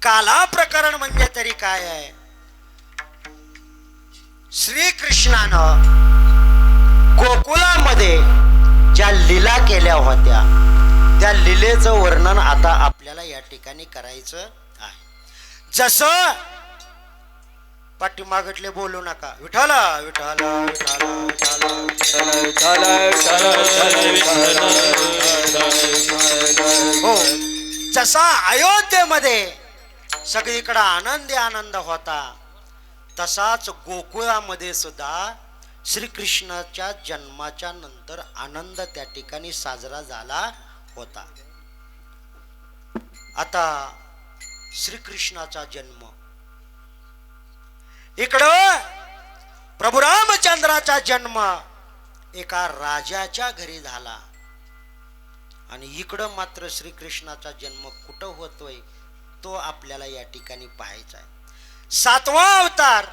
काला प्रकरण म्हणजे तरी काय आहे? श्रीकृष्णानं गोकुळामध्ये ज्या लीला केल्या होत्या त्या लीलेचं वर्णन आता आपल्याला या ठिकाणी करायचं आहे. जसं पाठीमागटले बोलू नका, विठ्ठल विठ्ठल विठ्ठल विठ्ठल हो, जसा अयोध्येमध्ये सगळीकडे आनंदी आनंद होता तसाच गोकुळामध्ये सुद्धा श्रीकृष्णाच्या जन्माच्या नंतर आनंद त्या ठिकाणी साजरा झाला होता. आता श्रीकृष्णाचा जन्म इकडं प्रभू रामचंद्राचा जन्म एका राजाच्या घरी झाला आणि इकडं मात्र श्रीकृष्णाचा जन्म कुठं होतोय तो आपल्याला या ठिकाणी पाहायचा आहे. 7वा अवतार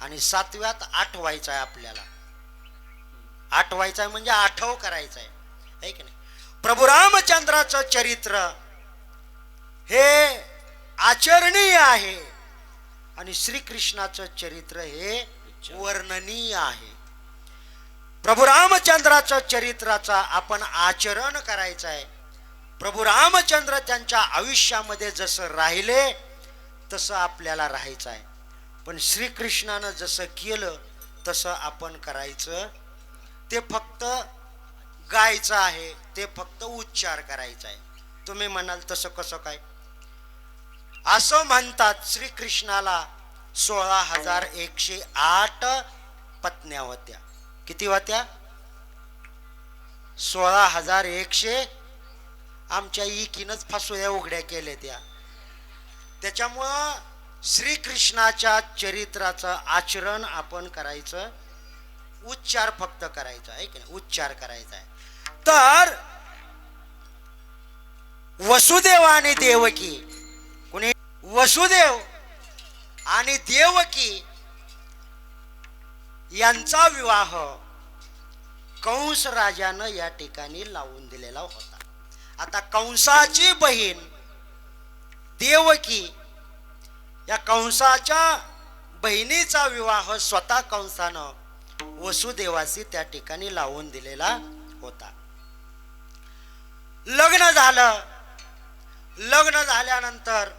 आणि 7व्यात आठवायचा आहे आपल्याला. आठवायचा आहे म्हणजे आठव करायचा आहे की नाही. प्रभू रामचंद्राचं चरित्र हे आचरणीय आहे आणि श्रीकृष्णाचं चरित्र हे वर्णनीय आहे. प्रभू रामचंद्राचं चरित्राचा आपण आचरण करायचं आहे. प्रभू रामचंद्र त्यांच्या आयुष्यामध्ये जसं राहिले तसं आपल्याला राहायचं आहे. पण श्रीकृष्णानं जसं केलं तसं आपण करायचं. ते फक्त गायचं आहे, ते फक्त उच्चार करायचा आहे. तुम्ही म्हणाल तसं कसं काय? असं म्हणतात श्रीकृष्णाला 16,108 पत्न्या होत्या. किती होत्या? 16,100. आमच्या इकीनच फासोया उघड्या केल्या त्या. त्याच्यामुळं श्रीकृष्णाच्या चरित्राचं आचरण आपण करायचं, उच्चार फक्त करायचा आहे की नाही, उच्चार करायचा आहे. तर वसुदेव आणि देवकी, कुणी वसुदेव आणि देवकी यांचा विवाह कंस राजानं या ठिकाणी लावून दिलेला होता. आता कंसाची बहीण देवकी, या कंसाच्या बहिणीचा विवाह स्वतः कंसानं वसुदेवाशी त्या ठिकाणी लावून दिलेला होता. लग्न झालं. लग्न झाल्यानंतर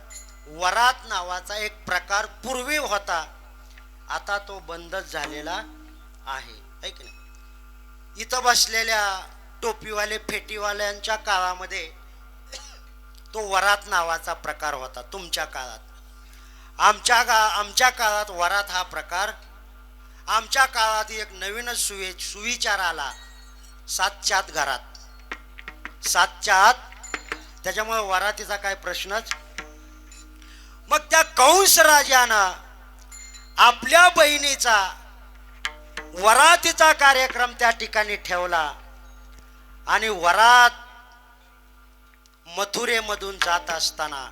वरात नावाचा एक प्रकार पूर्वी होता, आता तो बंदच झालेला आहे की नाही. इथं बसलेल्या टोपीवाले फेटीवाल्यांच्या काळामध्ये तो वरात नावाचा प्रकार होता. तुमच्या काळात, आमच्या काळात वरात हा प्रकार, आमच्या काळात एक नवीनच सुविचार आला, 7च्या आत घरात, 7च्या आत. त्याच्यामुळे वरातीचा काय प्रश्नच. मग त्या कंस राजानं आपल्या बहिणीचा वरातीचा कार्यक्रम त्या ठिकाणी ठेवला आणि वरात मथुरेमधून जात असताना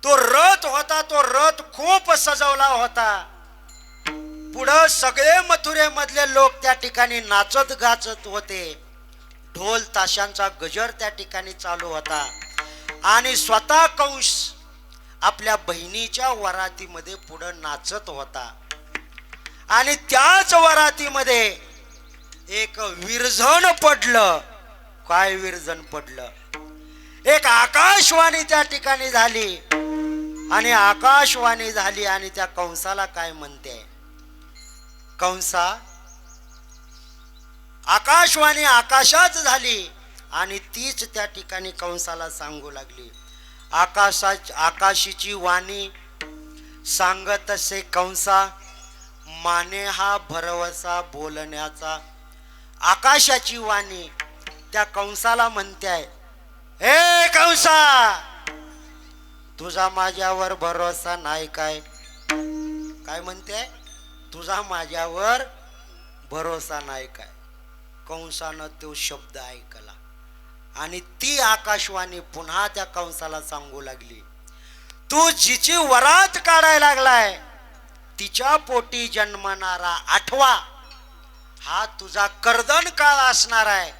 तो रथ होता, तो रथ खूप सजवला होता. पुढं सगळे मथुरेमधले लोक त्या ठिकाणी नाचत गाचत होते. ढोल ताशांचा गजर त्या ठिकाणी चालू होता आणि स्वतः कंस आपल्या बहिणीच्या वरातीमध्ये पुढं नाचत होता. आणि त्याच वरातीमध्ये एक विरजण पडलं. काय विरजण पडलं? एक आकाशवाणी त्या ठिकाणी झाली आणि आकाशवाणी झाली आणि त्या कंसाला काय म्हणते? कंसा, आकाशवाणी आकाशात झाली आणि तीच त्या ठिकाणी कंसाला सांगू लागली. आकाशीची वाणी सांगत असे कंसा, माने हा भरवसा बोलण्याचा. आकाशाची वाणी त्या कंसाला म्हणते आहे, हे कंसा, तुझा माझ्यावर भरोसा नाही काय? काय म्हणते? तुझा माझ्यावर भरोसा नाही काय? कंसानं तो शब्द ऐकला आणि ती आकाशवाणी पुन्हा त्या कंसाला सांगू लागली, तू जिची वरात काढायला लागलाय तिच्या पोटी जन्मणारा 8वा हा तुझा कर्दन काळ असणार आहे.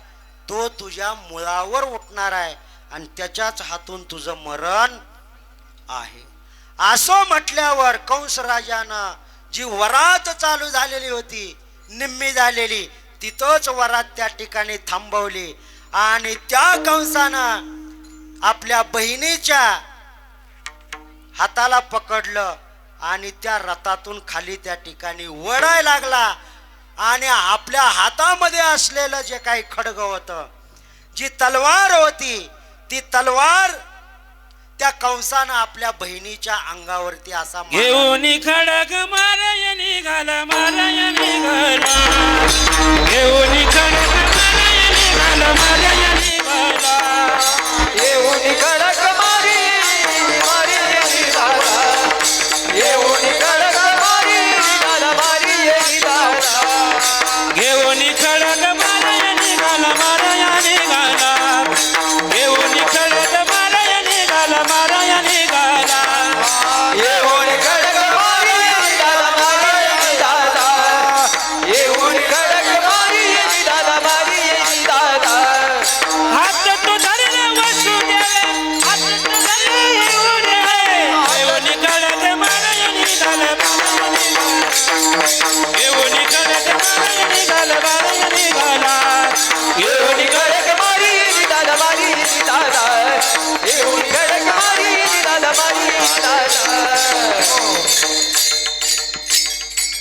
तो तुझ्या मुळावर उठणार आहे आणि त्याच्याच हातून तुझं मरण आहे. असं म्हटल्यावर कंस राजानं जी वरात चालू झालेली होती, निम्मी झालेली, तिथंच वरात त्या ठिकाणी थांबवली आणि त्या कंसानं आपल्या बहिणीच्या हाताला पकडलं आणि त्या रथातून खाली त्या ठिकाणी वळायला लागला आणि आपल्या हातामध्ये असलेलं जे काही खड्ग होतं, जी तलवार होती, ती तलवार त्या कंसानं आपल्या बहिणीच्या अंगावरती असा घेऊन खडक माराय निघाला, माराय निघाला, घेऊन खडक माराय निघाला, माराय निघाला, येऊन खडक मारी मारी निघाला, येऊन खडक मारी निघाला, मारी निघाला, घेऊन खडक माराय निघाला, माराय निघाला, घेऊन खडक माराय निघाला, माराय निघाला, येऊन खडक मारी निघाला, मारी निघाला, येऊन खडक मारी निघाला, मारी निघाला, हात तो धरला वसुदेव, हात तो धरला येऊन घेऊन खडक माराय निघाला, घेऊन खडक माराय निघाला, माराय निघाला, येऊन खडक मारी निघाला, मारी निघाला, येऊन खडक मारी निघाला, मारी निघाला.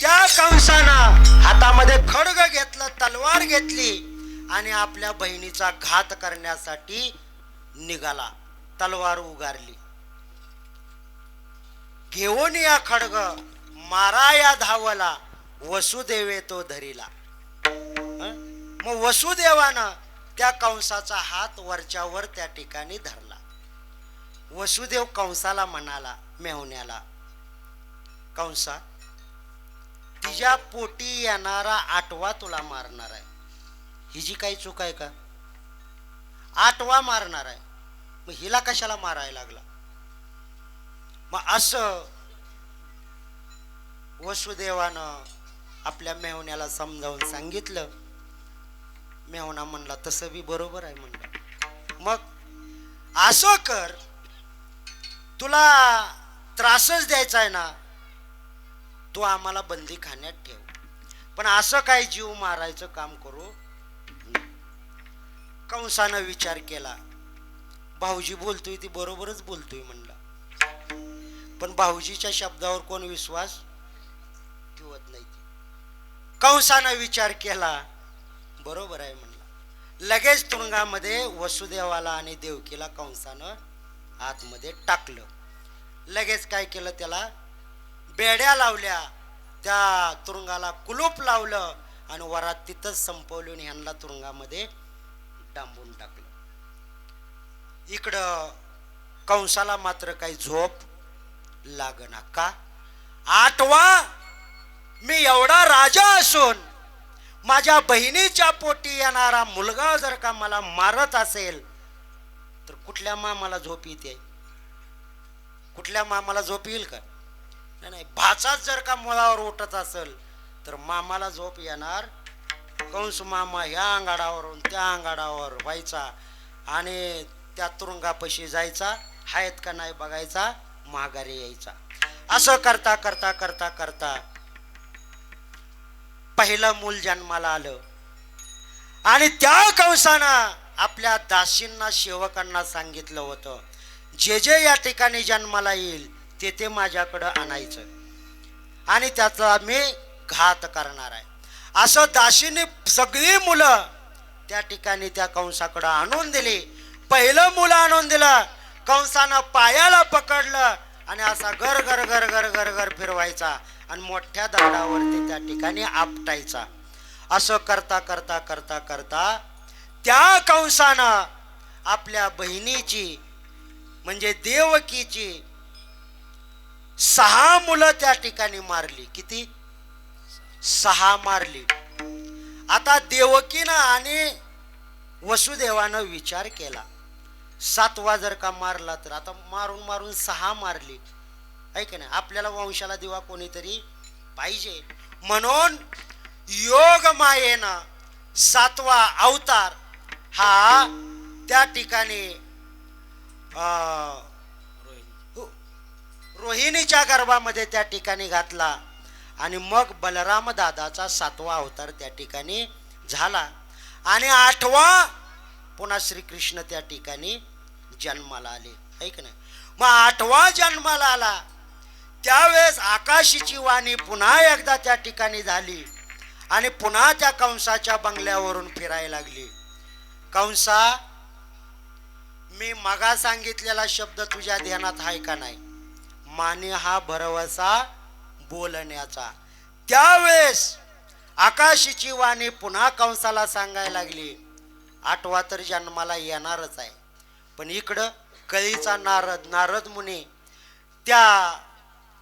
त्या कंसानं हातामध्ये खड्ग घेतलं, तलवार घेतली आणि आपल्या बहिणीचा घात करण्यासाठी निघाला. तलवार उगारली, घेऊन या खड्ग मारा या धावला, वसुदेवे तो धरिला. मग वसुदेवानं त्या कंसाचा हात वरच्यावर त्या ठिकाणी धरला. वसुदेव कंसाला म्हणाला, मेहुण्याला, कंसा, तिच्या पोटी येणारा आठवा तुला मारणार आहे. हिची काही चूक आहे का? आठवा मारणार आहे, मग हिला कशाला मारायला लागला? मग असं वसुदेवानं आपल्या मेहुण्याला समजावून सांगितलं. मेहुणा म्हणला, तसं बी बरोबर आहे म्हणलं. मग असं कर, तुला त्रासच द्यायचा आहे ना, तू आम्हाला बंदीखान्यात ठेव, पण असं काय जीव मारायचं काम करू. कंसानं विचार केला, भाऊजी बोलतोय ती बरोबरच बोलतोय म्हणला, पण भाऊजीच्या शब्दावर कोण विश्वास ठेवत नाही. कंसानं विचार केला, बरोबर आहे म्हणला. लगेच तुरुंगामध्ये वसुदेवाला आणि देवकीला कंसानं आतमध्ये टाकलं. लगेच काय केलं, त्याला बेड्या लावल्या, त्या तुरुंगाला कुलूप लावलं आणि वरात तिथंच संपवली आणि ह्यांना तुरुंगामध्ये डांबून टाकलं. इकडं कंसाला मात्र काही झोप लागना. का? आठवा, मी एवढा राजा असून माझ्या बहिणीच्या पोटी येणारा मुलगा जर का मला मारत असेल तर कुठल्या मामाला झोप येते? कुठल्या मामाला झोप येईल का? नाही, भाचाच जर का मुलावर उठत असेल तर मामाला झोप येणार. कंस मामा ह्या अंगाडावरून त्या अंगाडावर व्हायचा आणि त्या तुरुंगापाशी जायचा, आहेत का नाही बघायचा, माघारी यायचा. असं करता करता करता करता पहिलं मूल जन्माला आलं आणि त्या कंसानं आपल्या दासींना, सेवकांना सांगितलं होतं, जे जे या ठिकाणी जन्माला येईल ते ते माझ्याकडं आणायचं आणि त्याचा मी घात करणार आहे. असं दासीने सगळी मुलं त्या ठिकाणी त्या कंसाकडं आणून दिली. पहिलं मुलं आणून दिलं, कंसानं पायाला पकडलं आणि असा घर घर घर घर घर घर फिरवायचा आणि मोठ्या दगडावरती त्या ठिकाणी आपटायचा. असं करता करता करता करता त्या कंसानं आपल्या बहिणीची म्हणजे देवकीची 6 मुलं त्या ठिकाणी मारली. किती? 6 मारली. आता देवकीनं आणि वसुदेवानं विचार केला, 7वा जर का मारला तर, आता मारून मारून 6 मारली आहे की नाही, आपल्याला वंशाला दिवा कोणीतरी पाहिजे. म्हणून योग मायेनं 7वा अवतार हा त्या ठिकाणी रोहिणीच्या गर्भामध्ये त्या ठिकाणी घातला आणि मग बलराम दादाचा 7वा अवतार त्या ठिकाणी झाला आणि 8वा पुन्हा श्रीकृष्ण त्या ठिकाणी जन्माला आले, ऐक नाही. मग 8वा जन्माला आला त्यावेळेस आकाशीची वाणी पुन्हा एकदा त्या ठिकाणी झाली आणि पुन्हा त्या कंसाच्या बंगल्यावरून फिरायला लागली. कंसा, मी मगा सांगितलेला शब्द तुझ्या ध्यानात आहे का नाही? माने हा भरवसा बोलण्याचा. त्यावेळेस आकाशीची वाणी पुन्हा कंसाला सांगायला लागली 8वा तर जन्माला येणारच आहे. पण इकडं कळीचा नारद मुनी त्या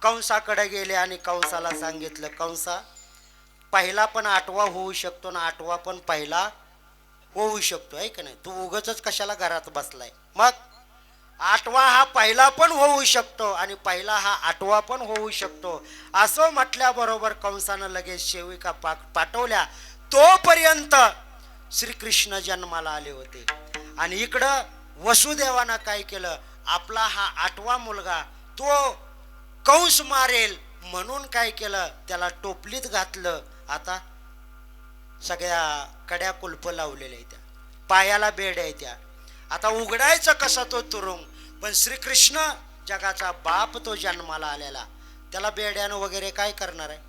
कंसाकडे गेले आणि कंसाला सांगितलं, कंसा, पहिला पण 8वा होऊ शकतो ना 8वा पण पहिला होऊ शकतो, आहे का नाही? तू उगाचच कशाला घरात बसलाय? मग 8वा हा पहिला पण होऊ शकतो आणि पहिला हा 8वा पण होऊ शकतो असं म्हटल्याबरोबर कंसानं लगेच सेविका पाठवल्या. तोपर्यंत श्रीकृष्ण जन्माला आले होते आणि इकडं वसुदेवानं काय केलं, आपला हा 8वा मुलगा तो कंस मारेल म्हणून काय केलं, त्याला टोपलीत घातलं. आता सगळ्या कड्या कुलप लावलेल्या आहेत, पायाला बेड आहे त्या. आता उघडायचं कसा तो तुरुंग? पण श्रीकृष्ण जगाचा बाप तो जन्माला आलेला, त्याला बेड्यानं वगैरे काय करणार आहे?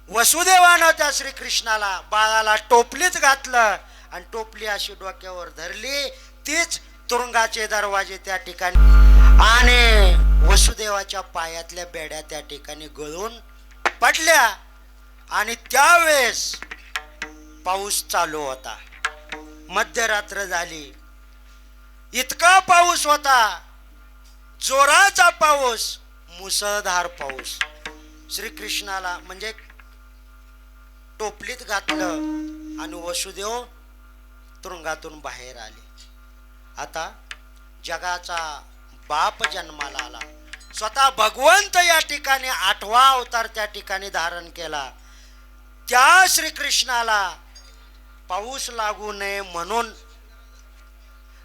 वसुदेवानं त्या श्रीकृष्णाला बाळाला टोपलीत घातलं आणि टोपली अशी डोक्यावर धरली. तीच तुरुंगाचे दरवाजे त्या ठिकाणी आणि वसुदेवाच्या पायातल्या बेड्या त्या ठिकाणी गळून पडल्या आणि त्यावेळेस पाऊस चालू होता. मध्यरात्र झाली, इतका पाऊस होता, जोराचा पाऊस, मुसळधार पाऊस. श्रीकृष्णाला म्हणजे टोपलीत घातलं आणि वसुदेव तुरुंगातून बाहेर आले. आता जगाचा बाप जन्माला आला, स्वतः भगवंत या ठिकाणी 8वा अवतार त्या ठिकाणी धारण केला. त्या श्रीकृष्णाला पाऊस लागू नये म्हणून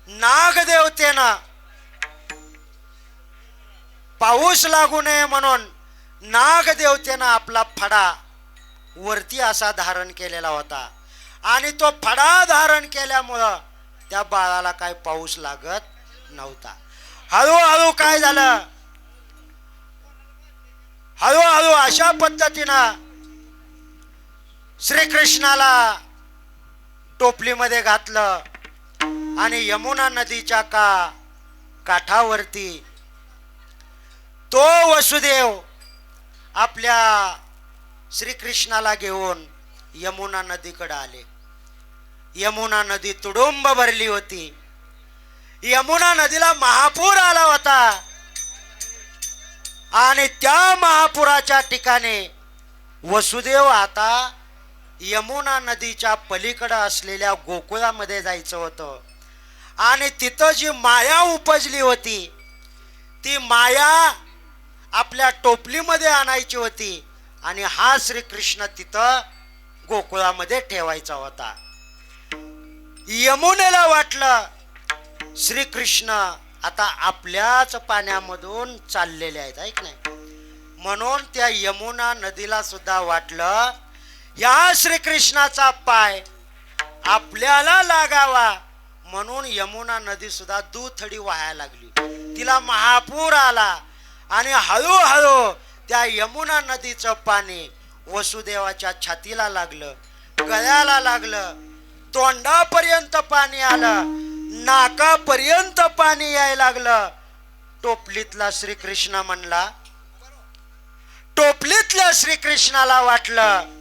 नागदेवतेनं पाऊस लागू नये म्हणून नागदेवतेनं आपला फडा वरती असा धारण केलेला होता आणि तो फडा धारण केल्यामुळं त्या बाळाला काय पाऊस लागत नव्हता. हळूहळू काय झालं, हळूहळू अशा पद्धतीनं श्रीकृष्णाला टोपलीमध्ये घातलं आणि यमुना नदीच्या काठावरती तो वसुदेव आपल्या श्रीकृष्णाला घेऊन यमुना नदीकडे आले. यमुना नदी तुडुंब भरली होती. यमुना नदीला महापूर आला होता आणि त्या महापुराच्या ठिकाणी वसुदेव आता यमुना नदीच्या पलीकडे असलेल्या गोकुळामध्ये जायचं होतं आणि तिथं जी माया उपजली होती ती माया आपल्या टोपलीमध्ये आणायची होती आणि हा श्रीकृष्ण तिथं गोकुळामध्ये ठेवायचा होता. यमुनेला वाटलं श्रीकृष्ण आता आपल्याच पाण्यामधून चाललेले आहेत, ऐक नाही. म्हणून त्या यमुना नदीला सुद्धा वाटलं या श्रीकृष्णाचा पाय आपल्याला लागावा म्हणून यमुना नदी सुद्धा दुथडी वाहायला लागली. तिला महापूर आला आणि हळूहळू त्या यमुना नदीचं पाणी वसुदेवाच्या छातीला लागलं, गळ्याला लागलं, तोंडापर्यंत पाणी आलं, नाकापर्यंत पाणी यायला लागलं. टोपलीतला श्रीकृष्ण म्हणला, टोपलीतल्या श्रीकृष्णाला वाटलं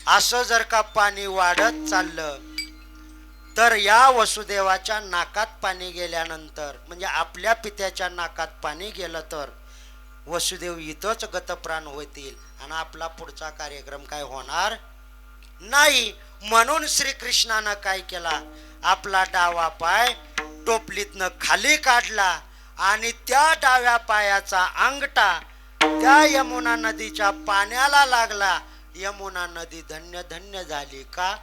असं जर का पाणी वाढत चाललं तर या वसुदेवाच्या नाकात पाणी गेल्यानंतर म्हणजे आपल्या पित्याच्या नाकात पाणी गेलं तर वसुदेव इथंच गतप्राण होतील आणि आपला पुढचा कार्यक्रम काय होणार नाही. म्हणून श्रीकृष्णानं काय केला, आपला डावा पाय टोपलीतनं खाली काढला आणि त्या डाव्या पायाचा अंगठा त्या यमुना नदीच्या पाण्याला लागला. यमुना नदी धन्य धन्य झाली का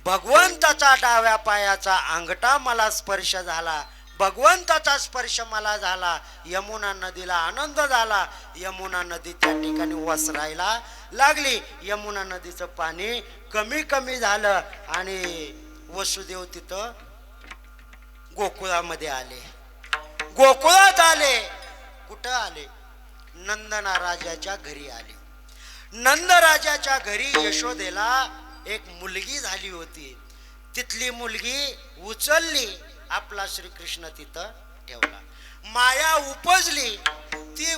भगवंताचा डाव्या पायाचा अंगठा मला स्पर्श झाला भगवंताचा स्पर्श मला झाला. यमुना नदीला आनंद झाला. यमुना नदी त्या ठिकाणी वसरायला लागली. यमुना नदीचं पाणी कमी कमी झालं आणि वसुदेव तिथं गोकुळामध्ये आले. गोकुळात आले. कुठं आले? नंदना राजाच्या घरी आले. नंद राजाच्या घरी यशोदेला एक मुलगी झाली होती. तिथली मुलगी उचलली, आपला श्रीकृष्ण तिथं ठेवला. माया उपजली, ती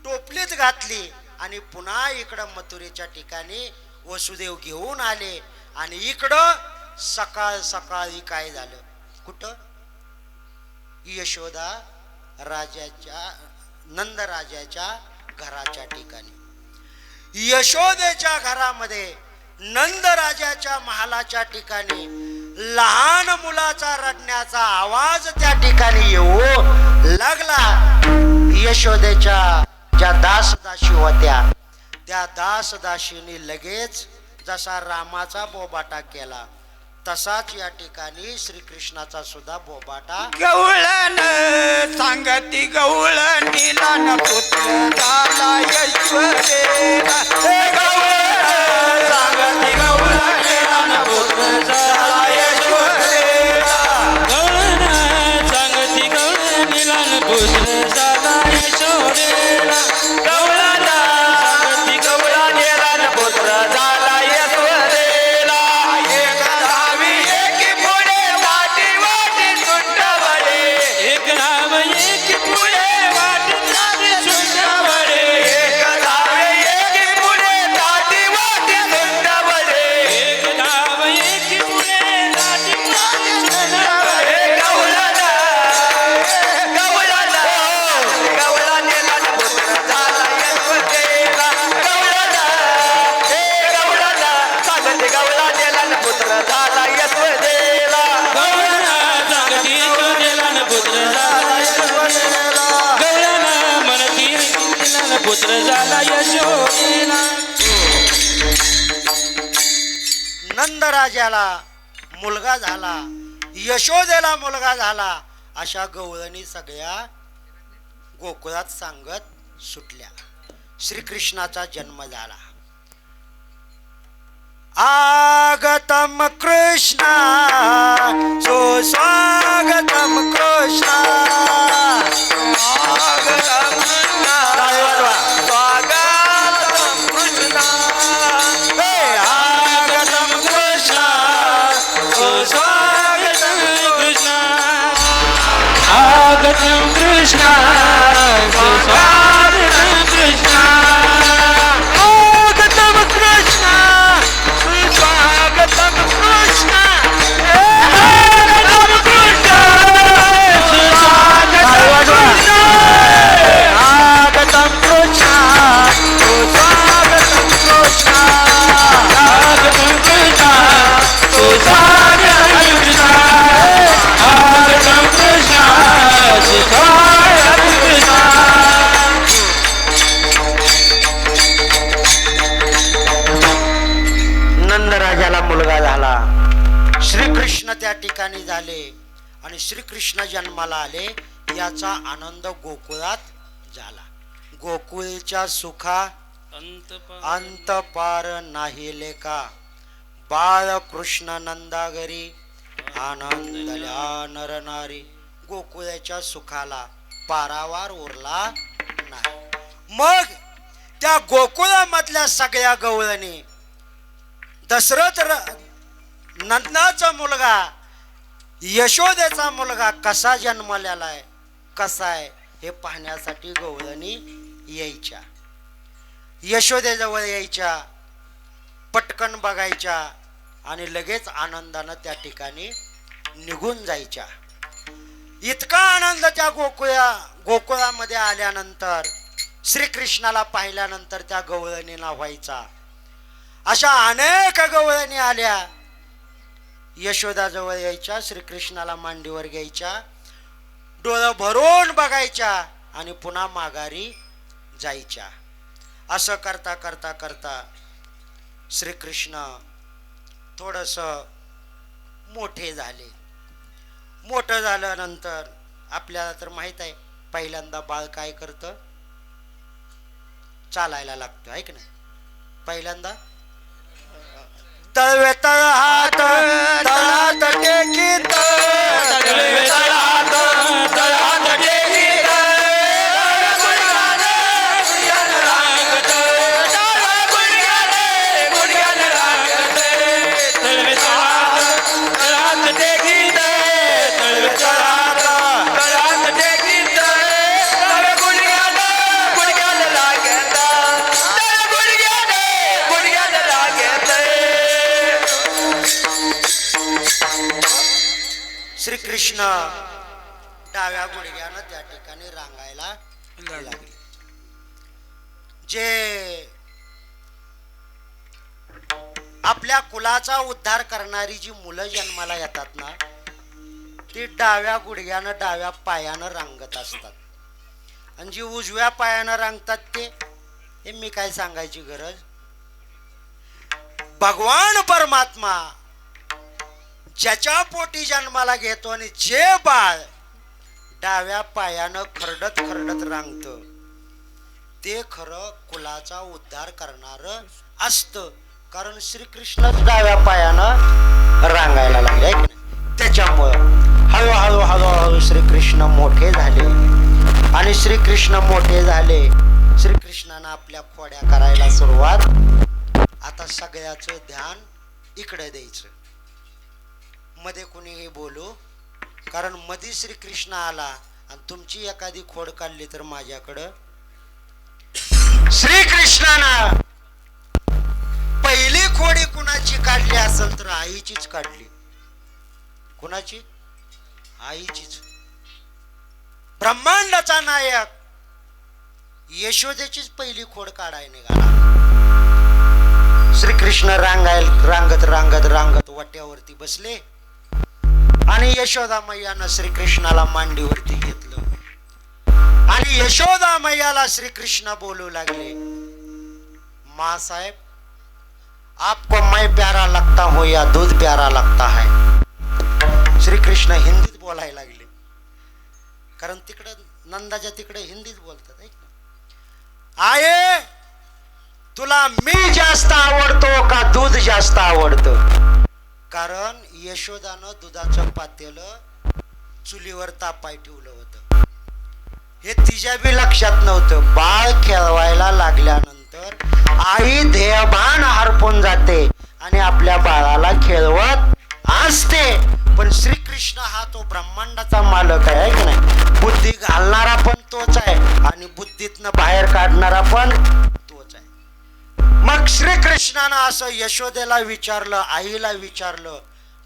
टोपलीत घातली आणि पुन्हा इकडं मथुरेच्या ठिकाणी वसुदेव घेऊन आले. आणि इकडं सकाळ सकाळी काय झालं? कुठं? यशोदा राजाच्या नंद राजाच्या घराच्या ठिकाणी. यशोदेच्या घरामध्ये नंद राजाच्या महालाच्या ठिकाणी लहान मुलाचा रडण्याचा आवाज त्या ठिकाणी येऊ लागला. यशोदेच्या ज्या दासदासी होत्या त्या दासदासीने लगेच जसा रामाचा बोबाटा केला तसाच या ठिकाणी श्रीकृष्णाचा सुद्धा बोबाटा. गवळण सांगती गवळ नीला पुत्र झाला यशोदेला. गवळण सांगती गवळ नीला पुत्र झाला यशोदेला. गवळण सांगती गवळ नीला पुत्र झाला यशोदेला. गवळण सांगती गवळ नीला पुत्र झाला यशोदेला. एक धावी एक पुढे वाटी वाटी सुंडवडे. एक नाम एक पुढे वाट चाले सुंदरवडे. एक धावी एक पुढे वाटी वाटी सुंडवडे. एक नाम एक पुढे वाट चाले सुंदरवडे. गवळण गवळण गवळण नीला पुत्र झाला यशोदेला. गवळण गवळण सांगते गवळण नीला पुत्र झाला यशोदेला. गवळण सांगती यशोदेला पुत्र झाला यशोदेला. गवळण म्हणती यशोदेला पुत्र झाला यशोदेला. नंद राजाला मुलगा झाला, यशोदेला मुलगा झाला, अशा गवळणी सगळ्या गोकुळात सांगत सुटल्या. श्रीकृष्णाचा जन्म झाला. आगतम कृष्णा सुस्वागतम कृष्णा. स्वागतम टाळी वाजवा. स्वागतम कृष्णा. हे आगतम कृष्णा सुस्वागतम कृष्णा. आगतम कृष्णा सुस्वागतम कृष्णा. आगतम कृष्णा सुस्वागतम कृष्णा. आगतम कृष्णा सुस्वागतम कृष्णा. आगतम कृष्णा सुस्वागतम कृष्णा. आगतम कृष्णा सुस्वागतम कृष्णा. आगतम कृष्णा सुस्वागतम कृष्णा. नंद राजाला मुलगा झाला. श्रीकृष्ण त्या ठिकाणी झाले आणि श्रीकृष्ण जन्माला आले. याचा आनंद गोकुळात झाला. गोकुळच्या सुखा अंत पार नाही लेका. बाळकृष्ण नंदागरी आनंदल्या नर नारी. गोकुळच्या सुखाला पारावार उरला नाही. मग त्या गोकुळामधल्या सगळ्या गवळणी दशरथ नंदाचा मुलगा यशोदेचा मुलगा कसा जन्मलेला आहे, कसा आहे हे पाहण्यासाठी गवळणी यायच्या. यशोदेजवळ यायच्या, पटकन बघायच्या आणि लगेच आनंदानं त्या ठिकाणी निघून जायच्या. इतका आनंद त्या गोकुळामध्ये आल्यानंतर, श्रीकृष्णाला पाहिल्यानंतर त्या गवळणीला व्हायचा. अशा अनेक गवळणी आल्या. यशोदाजवळ यायच्या, श्रीकृष्णाला मांडीवर घ्यायच्या, डोळं भरून बघायच्या आणि पुन्हा माघारी जायच्या. असं करता करता करता श्रीकृष्ण थोडस मोठे झाले. मोठं झाल्यानंतर आपल्याला तर माहित आहे पहिल्यांदा बाळ काय करतं, चालायला लागतं आहे की नाही. पहिल्यांदा तळवे तळ हात तळात टेकीत तळवे तळात तळात टेकीत गुडघ्यानं रांगत डाव्या गुडघ्यानं रांगत तळवे तळात तळात टेकीत तळवे तळात तळात टेकीत डाव्या गुडघ्यानं रांगत डाव्या गुडघ्यानं रांगत. श्रीकृष्ण डाव्या गुडघ्यानं त्या ठिकाणी रांगायला लागले. जे आपल्या कुलाचा उद्धार करणारी जी मुलं जन्माला येतात ना, ती डाव्या गुडघ्यानं डाव्या पायानं रांगत असतात. आणि जी उजव्या पायानं रांगतात ते हे मी काय सांगायची गरज. भगवान परमात्मा ज्याच्या पोटी जन्माला घेतो आणि जे बाळ डाव्या पायानं खरडत खरडत रांगत ते खरं कुलाचा उद्धार करणार असतं. कारण श्रीकृष्णच डाव्या पायानं रांगायला लागले. त्याच्यामुळं हळूहळू हळूहळू श्रीकृष्ण मोठे झाले. आणि श्रीकृष्ण मोठे झाले, श्रीकृष्णानं आपल्या खोड्या करायला सुरुवात. आता सगळ्याचं ध्यान इकडे द्यायचं. मध्ये कुणीही बोलू, कारण मध्ये श्रीकृष्ण आला आणि तुमची एखादी खोड काढली तर माझ्याकडं. श्रीकृष्णानं पहिली खोडी कुणाची काढली असेल तर आईचीच काढली. कुणाची? आईचीच. ब्रह्मांडाचा नायक यशोदेचीच पहिली खोड काढाय निघाला. श्रीकृष्ण रांगत रांगत रांगत वाट्यावरती बसले आणि यशोदा मैयानं श्रीकृष्णाला मांडीवरती घेतलं आणि यशोदा मैयाला श्रीकृष्ण बोलू लागले, माँ साहेब आपको मैं प्यारा लगता हूं या दूध प्यारा लगता है. श्रीकृष्ण हिंदीत बोलायला लागले, कारण तिकडे नंदाच्या तिकडे हिंदीत बोलतात. आये तुला मी जास्त आवडतो का दूध जास्त आवडतं. कारण यशोदानं दुधाचं पातेलं चुलीवर तापाय ठेवलं होतं. हे तिच्या बी लक्षात नव्हतं. बाळ खेळवायला लागल्यानंतर आई ध्येयभान हरपून जाते आणि आपल्या बाळाला खेळवत असते. पण श्रीकृष्ण हा तो ब्रह्मांडाचा मालक आहे की नाही. बुद्धी घालणारा पण तोच आहे आणि बुद्धीतनं बाहेर काढणारा पण तोच आहे. मग श्रीकृष्णानं असं यशोदेला विचारलं, आईला विचारलं.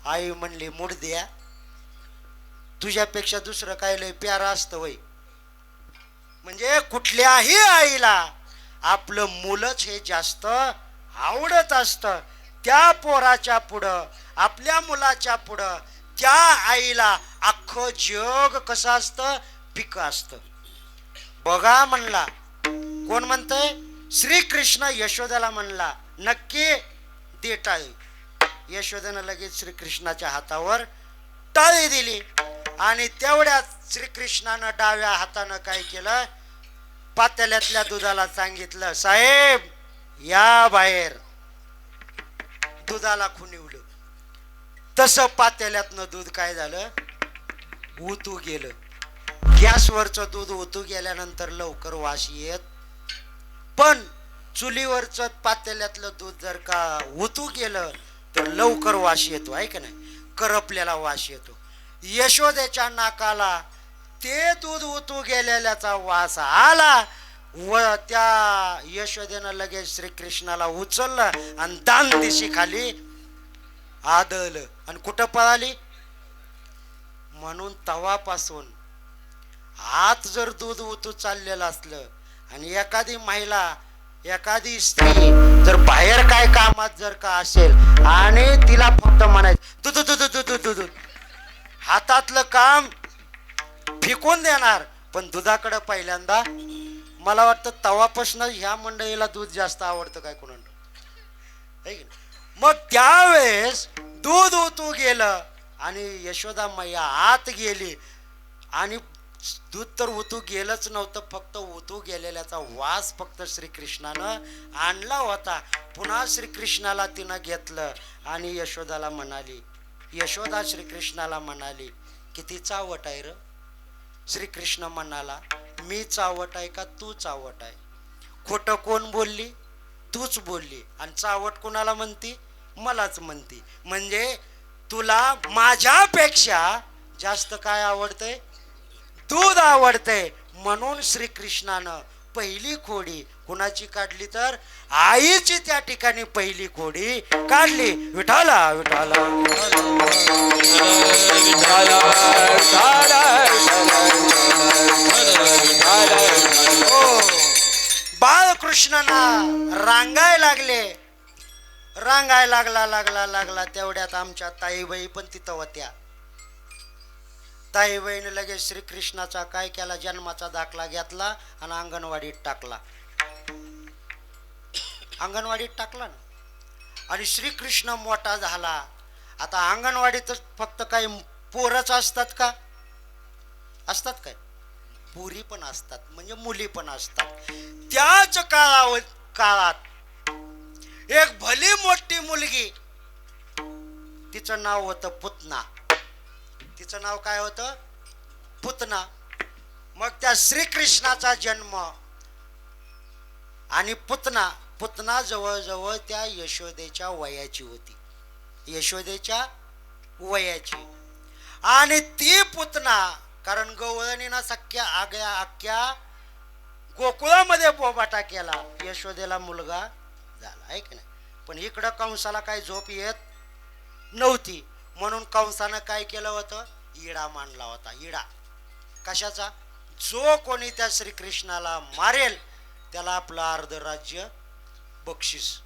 आई म्हणली, मूड द्या, तुझ्यापेक्षा दुसरं काय लय प्यारा असतं वय. म्हणजे कुठल्याही आईला आपलं मुलंच हे जास्त आवडत असतं. त्या पोराच्या पुढं, आपल्या मुलाच्या पुढं त्या आईला अख्खं जग कसं असतं, पिकं असतं. बघा म्हणला. कोण म्हणतंय? श्रीकृष्ण यशोदेला म्हणला, नक्की दे टाळी. यशोदेनं लगेच श्रीकृष्णाच्या हातावर टाळी दिली आणि तेवढ्यात श्रीकृष्णानं डाव्या हातानं काय केलं, पातेल्यातल्या दुधाला सांगितलं, साहेब या बाहेर. दुधाला खुनिवलं. तसं पातेल्यातनं दूध काय झालं, उतू गेलं. गॅसवरचं दूध उतू गेल्यानंतर लवकर वास येत, पण चुलीवरचं पातेल्यातलं दूध जर का उतू गेलं तर लवकर वास येतो आहे का नाही, करपलेला वास येतो. यशोदेच्या नाकाला ते दूध उतू गेलेल्याचा वास आला व त्या यशोदेनं लगेच श्रीकृष्णाला उचललं आणि दान दिशी खाली आदळलं आणि कुठं पळाली. म्हणून तवापासून आत जर दूध उतू चाललेलं असलं आणि एखादी महिला, एखादी स्त्री जर बाहेर काय कामात जर का असेल आणि तिला फक्त म्हणायचं दूध दूध दूध दूध दूध, हातातलं काम फेकून देणार, पण दुधाकडे पहिल्यांदा. मला वाटतं तवापासून ह्या मंडळीला दूध जास्त आवडतं काय कोणाला. मग त्यावेळेस दूध उतू गेलं आणि यशोदा मैया आत गेली आणि दूध तर उतू गेलंच नव्हतं, फक्त उतू गेलेल्याचा वास फक्त श्रीकृष्णानं आणला होता. पुन्हा श्रीकृष्णाला तिनं घेतलं आणि यशोदाला म्हणाली, यशोदा श्रीकृष्णाला म्हणाली, किती चावट आहे र? श्रीकृष्ण म्हणाला, मी चावट आहे का तू चावट आहे? खोटं कोण बोलली? तूच बोलली. आणि चावट कोणाला म्हणती? मलाच म्हणती. म्हणजे तुला माझ्यापेक्षा जास्त काय आवडतंय? दूध आवडतंय. म्हणून श्रीकृष्णानं पहिली खोडी कुणाची काढली? तर आईची त्या ठिकाणी पहिली खोडी काढली. विठाला विठाला हो. बाळकृष्णाला रांगाय लागले. रांगाय लागला तेवढ्यात आमच्या ताईबाई पण तिथं होत्या. ताईबाईने लगेच श्रीकृष्णाचा काय केला? जन्माचा दाखला घेतला आणि अंगणवाडीत टाकला. अंगणवाडीत टाकला ना. आणि श्रीकृष्ण मोठा झाला. आता अंगणवाडीतच फक्त काही पोरच असतात का? असतात काय? पुरी पण असतात, म्हणजे मुली पण असतात. त्याच काळात एक भली मोठी मुलगी, तिचं नाव होतं पुतना. तिचं नाव काय होतं? पुतना. मग त्या श्रीकृष्णाचा जन्म आणि पुतना जवळजवळ त्या यशोदेच्या वयाची होती. यशोदेच्या वयाची. आणि ती पुतना, कारण गवळणीनं सख्या अख्ख्या गोकुळामध्ये पोबाटा केला, यशोदेला मुलगा झाला आहे की नाही. पण इकडं कंसाला काही झोप येत नव्हती. म्हणून कंसानं काय केलं होतं? इडा मांडला होता. इडा कशाचा? जो कोणी त्या श्रीकृष्णाला मारेल त्याला आपलं अर्ध राज्य बक्षीस.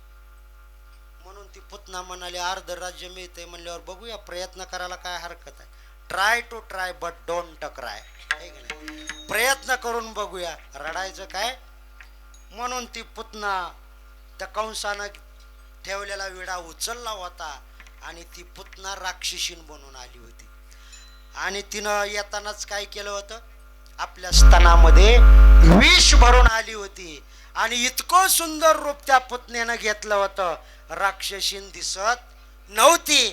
म्हणून ती पुतना म्हणाली, अर्ध राज्य मिळते म्हणल्यावर बघूया, प्रयत्न करायला काय हरकत आहे? Try to try but don't cry. प्रयत्न करून बघूया, रडायचं काय? म्हणून ती पुतना त्या कंसानं ठेवलेला विडा उचलला होता आणि ती पुतना राक्षसीन बनून आली होती. आणि तिनं येतानाच काय केलं होतं? आपल्या स्तनामध्ये विष भरून आली होती. आणि इतकं सुंदर रूप त्या पुतनेनं घेतलं होतं. राक्षसीन दिसत नव्हती.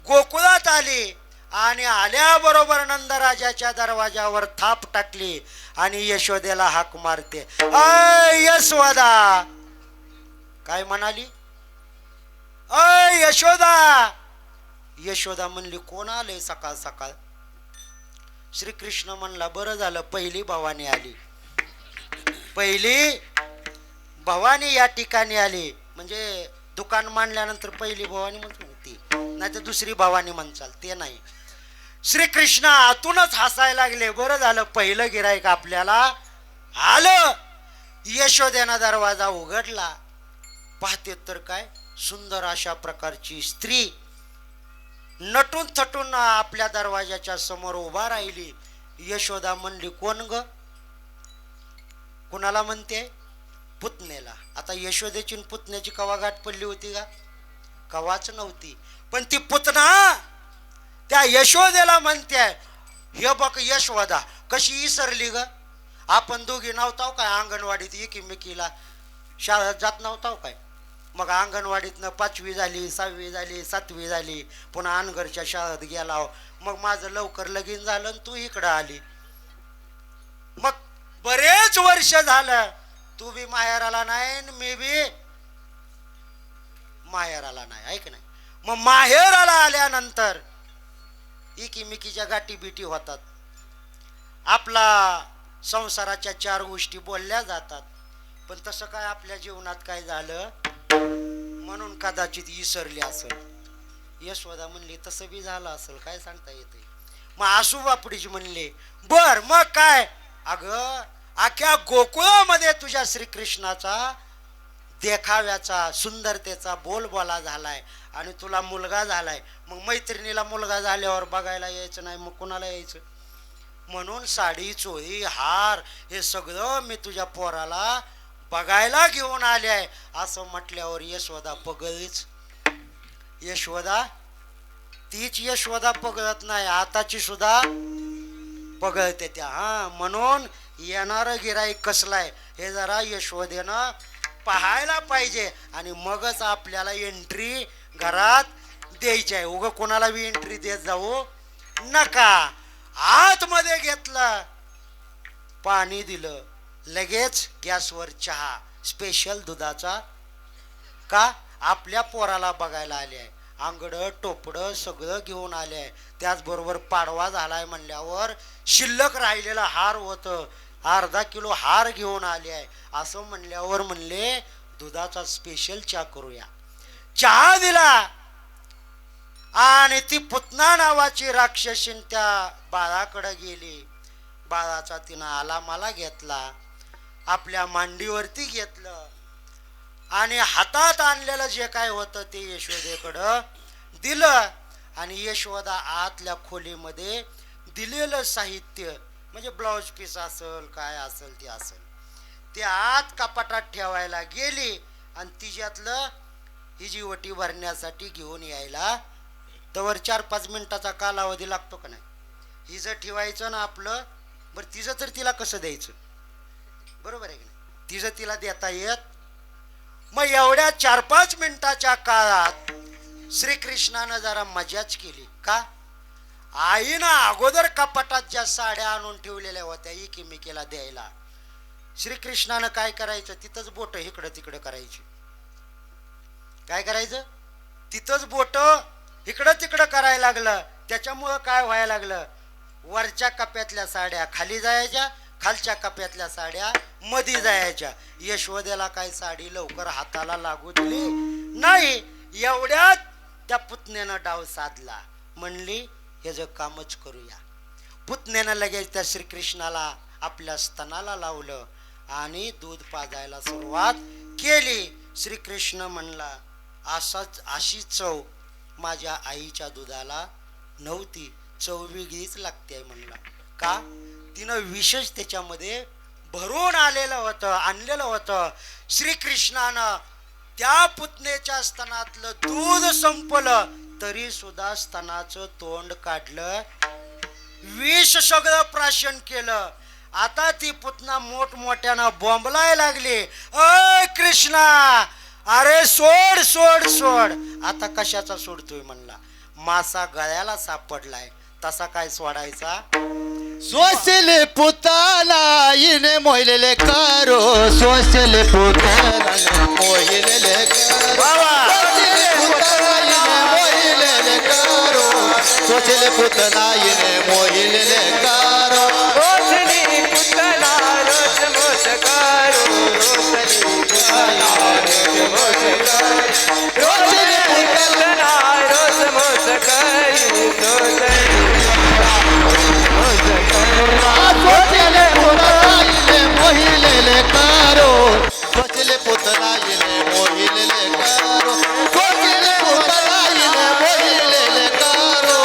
गोकुळात आली आणि आल्याबरोबर नंदराजाच्या दरवाजावर थाप टाकली आणि यशोदेला हाक मारते, अय यशोदा. काय म्हणाली? अय यशोदा. यशोदा म्हणली, कोण आले सकाळ सकाळ? श्रीकृष्ण म्हणला, बरं झालं पहिली भवानी आली. पहिली भवानी या ठिकाणी आली. म्हणजे दुकान मांडल्यानंतर पहिली भवानी म्हणतो ती, नाही तर दुसरी भवानी म्हणचाल ते नाही. श्रीकृष्ण आतूनच हसायला लागले. बरं झालं पहिलं गिराईक आपल्याला आलं. यशोदेना दरवाजा उघडला. पाहते तर काय सुंदर अशा प्रकारची स्त्री नटून थटून आपल्या दरवाजाच्या समोर उभा राहिली. यशोदा म्हणली, कोण ग? कुणाला म्हणते? पुतनेला. आता यशोदेची पुतण्याची कवा गाठ पडली होती का? कवाच नव्हती. पण ती पुतना त्या यशोदेला म्हणते, हे बघ यशोदा कशी विसरली ग? आपण दोघी नव्हताव काय अंगणवाडीत एकीमेकीला शाळेत जात नव्हताव काय? मग अंगणवाडीतनं 5वी झाली, 6वी झाली, 7वी झाली, पुन्हा अनगरच्या शाळेत गेला. मग माझं लवकर लगीन झालं आणि तू इकडं आली. मग बरेच वर्ष झालं तू बी माहेराला नाही, मी बी माहेराला नाही, ऐक नाही. मग माहेराला आल्यानंतर एकीमेकीच्या गाठी बिटी होतात. आपला संसाराच्या 4 गोष्टी बोलल्या जातात. पण तसं काय आपल्या जीवनात काय झालं म्हणून कदाचित विसरली असेल. यशोदा म्हणली, तसं बी झालं असेल, काय सांगता येते. मग आसू बापडीजी म्हणले, बर मग काय? अगं अख्ख्या गोकुळामध्ये तुझ्या श्रीकृष्णाचा देखाव्याचा सुंदरतेचा बोलबाला झालाय आणि तुला मुलगा झालाय. मग मैत्रिणीला मुलगा झाल्यावर बघायला यायचं नाही, मग कुणाला यायचं? म्हणून साडी चोळी हार हे सगळं मी तुझ्या पोराला बघायला घेऊन आले आहे असं म्हटल्यावर यशोदा पगळीच. यशोदा तीच यशोदा पगळत नाही, आताची सुद्धा पगळते त्या. हा, म्हणून येणार गिराईक कसलाय हे जरा यशोदेनं पाहायला पाहिजे आणि मगच आपल्याला एंट्री घरात द्यायची आहे. उग कोणाला बी एंट्री देत जाऊ नका. आतमध्ये घेतलं, पाणी दिलं, लगेच गॅसवर चहा स्पेशल दुधाचा. का? आपल्या पोराला बघायला आले आहे, आंगडं टोपडं सगळं घेऊन आले आहे. त्याचबरोबर पाडवा झालाय म्हणल्यावर शिल्लक राहिलेला हार होतं, अर्धा किलो हार घेऊन आले आहे. असं म्हणल्यावर म्हणले दुधाचा स्पेशल चहा करूया. चहा दिला आणि ती पुतना नावाची राक्षसीन त्या बाळाकडे गेली. बाळाचा तिनं आला मला घेतला, आपल्या मांडीवरती घेतलं आणि हातात आणलेलं जे काय होतं ते यशोदेकडं दिलं. आणि यशोदा आतल्या खोलीमध्ये दिलेलं साहित्य म्हणजे ब्लाउज पीस असेल काय असेल ते असेल ते आत कपाटात ठेवायला गेली आणि तिच्यातलं ही जी वटी भरण्यासाठी घेऊन यायला तवर 4-5 मिनिटाचा कालावधी लागतो का नाही. हिचं ठेवायचं ना आपलं, बरं तिचं तर तिला कसं द्यायचं, बरोबर आहे की नाही, तिचं तिला देता येत. मग एवढ्या 4-5 मिनिटाच्या काळात श्रीकृष्णानं जरा मजाच केली. का? आईनं अगोदर कपाटात ज्या साड्या आणून ठेवलेल्या होत्या एकीमेकीला द्यायला, श्रीकृष्णानं काय करायचं, तिथंच बोट इकडं तिकडं करायची. काय करायचं, तिथंच बोट इकडं तिकडं करायला लागलं. त्याच्यामुळं काय व्हायला लागलं, वरच्या कप्यातल्या साड्या खाली जायच्या, खालच्या कप्यातल्या साड्या मधी जायच्या. यशोदेला काय साडी लवकर हाताला लागू दिली नाही. एवढ्यात त्या पुतण्यानं डाव साधला, म्हणली हे जे कामच करूया. पुतण्यानं लगेच त्या श्रीकृष्णाला आपल्या स्तनाला लावलं आणि दूध पाजायला सुरुवात केली. श्रीकृष्ण म्हणला अशी चव माझ्या आईच्या दुधाला नव्हती, चव वेगळीच लागते म्हणला. का? तिनं विशेष त्याच्यामध्ये भरून आलेलं होतं, आणलेलं होतं. श्रीकृष्णानं त्या पुतनेच्या स्तनातलं दूध संपलं तरी सुद्धा स्तनाचं तोंड काढलं, विष सगळं प्राशन केलं. आता ती पुतना मोठमोठ्यानं बोंबलाय लागली, अय कृष्णा, अरे सोड सोड सोड. आता कशाचा सोडतोय म्हणला, मासा गळ्याला सापडलाय तसा काय सोडायचा. सोशले पुताला इने मोहिलेले करो, सोशले पुताला मोहिलेले करो, मोहिलेले करो, सोशले पुतला इने मोहिलेले करो, सोशले पुतला रोज मोस करो, सोशले पुतला रोज मोस करो, सोशले पुतला रोज मोस करो, सोशले सोचले पुतनाईने मोहिलेले करो, सोचले पुतनाईने मोहिलेले करो, सोचले पुतनाईने मोहिलेले करो,